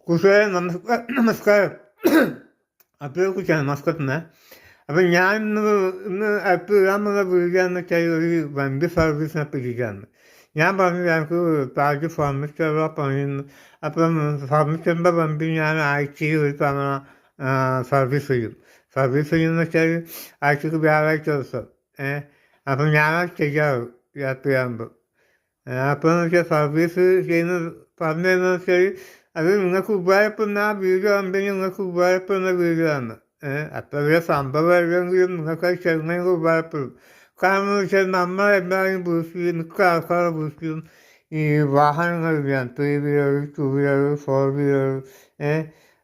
കൂട്ടുകാരെ നമസ്കാരം. അപ്പോൾ കുറിച്ചാണ് മസ്കത്തിന്. അപ്പം ഞാൻ ഇന്ന് ആപ്പ് ഇടാനുള്ള വീഡിയോ എന്ന് വെച്ചാൽ ഒരു വണ്ടി സർവീസിനെ പറ്റിയിട്ടാണ്. ഞാൻ പറഞ്ഞു എനിക്ക് താഴ് ഫർണിച്ചർ പണിയുന്നു. അപ്പം ഫർണിച്ചറിൻ്റെ വണ്ടി ഞാൻ ആഴ്ചയിൽ ഒരു തവണ സർവീസ് ചെയ്യും. സർവീസ് ചെയ്യുമെന്ന് വെച്ചാൽ ആഴ്ചക്ക് വ്യാഴാഴ്ച ദിവസം. അപ്പം ഞാനത് ചെയ്യാറ് രാത്രിയാകുമ്പോൾ. അപ്പോൾ എന്ന് വെച്ചാൽ സർവീസ് ചെയ്യുന്നത് പറഞ്ഞതെന്ന് വെച്ചാൽ അത് നിങ്ങൾക്ക് ഉപകാരപ്പെടുന്ന ആ വീഡിയോ ആകുമ്പോൾ നിങ്ങൾക്ക് ഉപകാരപ്പെടുന്ന വീഡിയോ ആണ്. അത്ര വലിയ സംഭവമല്ലെങ്കിലും നിങ്ങൾക്കത് ചെറുതെങ്കിൽ ഉപകാരപ്പെടും. കാരണം എന്ന് വെച്ചാൽ നമ്മളെല്ലാവരും ബൂസ്റ്റ് ചെയ്യും, മിക്ക ആൾക്കാരെ ബൂസ്റ്റ് ചെയ്യും ഈ വാഹനങ്ങളിലാണ്. 3 വീലർ, 2 വീലർ, 4 വീലർ.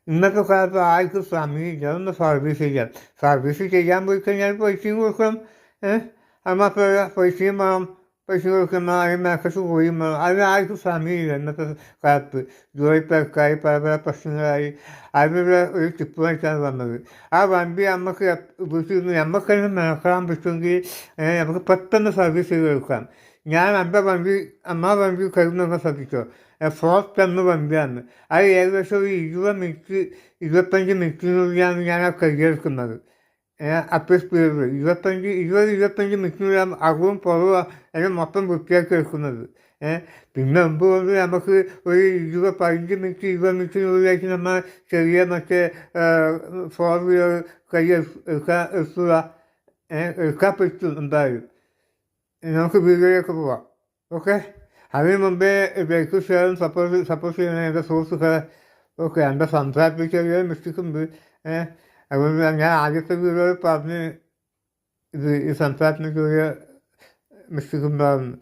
ഇന്നത്തെ കാലത്ത് ആർക്കും സമയമില്ല അതൊന്ന് സർവീസ് ചെയ്യാൻ. സർവീസ് ചെയ്യാൻ പോയി കഴിഞ്ഞാൽ പൈസയും കൊടുക്കണം. അത് പൈസയും വേണം. പൈസ കൊടുക്കുന്ന അതിന് മെക്കസ് പോയി അതിന് ആർക്കും സമയമില്ല ഇന്നത്തെ കാലത്ത്. ജോലി തിരക്കായി പല പല പ്രശ്നങ്ങളായി. അതിനുള്ള ഒരു ടിപ്പ് വെച്ചാണ് വന്നത്. ആ വണ്ടി നമുക്ക് വീട്ടിൽ നിന്ന് നമുക്കതിന് മെനക്കെടാൻ പറ്റുമെങ്കിൽ നമുക്ക് പെട്ടെന്ന് സർവീസ് ചെയ്ത് കൊടുക്കാം. ഞാൻ എൻ്റെ വണ്ടി കരുതുന്നൊക്കെ ശ്രദ്ധിച്ചോ. ഫോർത്ത് എന്ന വണ്ടിയാണ്. അത് ഏകദേശം ഒരു 20 മിനിറ്റ് 25 മിനിറ്റിനുള്ളിലാണ് ഞാൻ ആ കൈയെടുക്കുന്നത്. അത്ര സ്പീഡിൽ 25 മിനിറ്റിനുള്ളിൽ അകവും പുറവും അതിന് മൊത്തം വൃത്തിയാക്കി എടുക്കുന്നത്. പിന്നെ മുമ്പ് കൊണ്ട് നമുക്ക് ഒരു 15 മിനിറ്റ് 20 മിനിറ്റിനുള്ളിലേക്ക് നമ്മൾ ചെറിയ മറ്റേ 4 വീലർ കൈ എടുക്കാൻ പറ്റും. എന്തായാലും നമുക്ക് വീഡിയോയിലേക്ക് പോവാം. ഓക്കെ, അതിന് മുമ്പേ ലൈക്ക് ഷെയറും സപ്പോർട്ട് ചെയ്യണ എൻ്റെ സുഹൃത്തുക്കളെ. ഓക്കെ, എൻ്റെ സംസാരത്തിൽ ചെറിയ മിസ്റ്റേക്കുണ്ട്. അതുകൊണ്ട് ഞാൻ ആദ്യത്തെ വീഡിയോയിൽ പറഞ്ഞ് ഈ സംസാരത്തിന് ചെറിയ മിസ്റ്റേക്ക് ഉണ്ടാകുന്നു.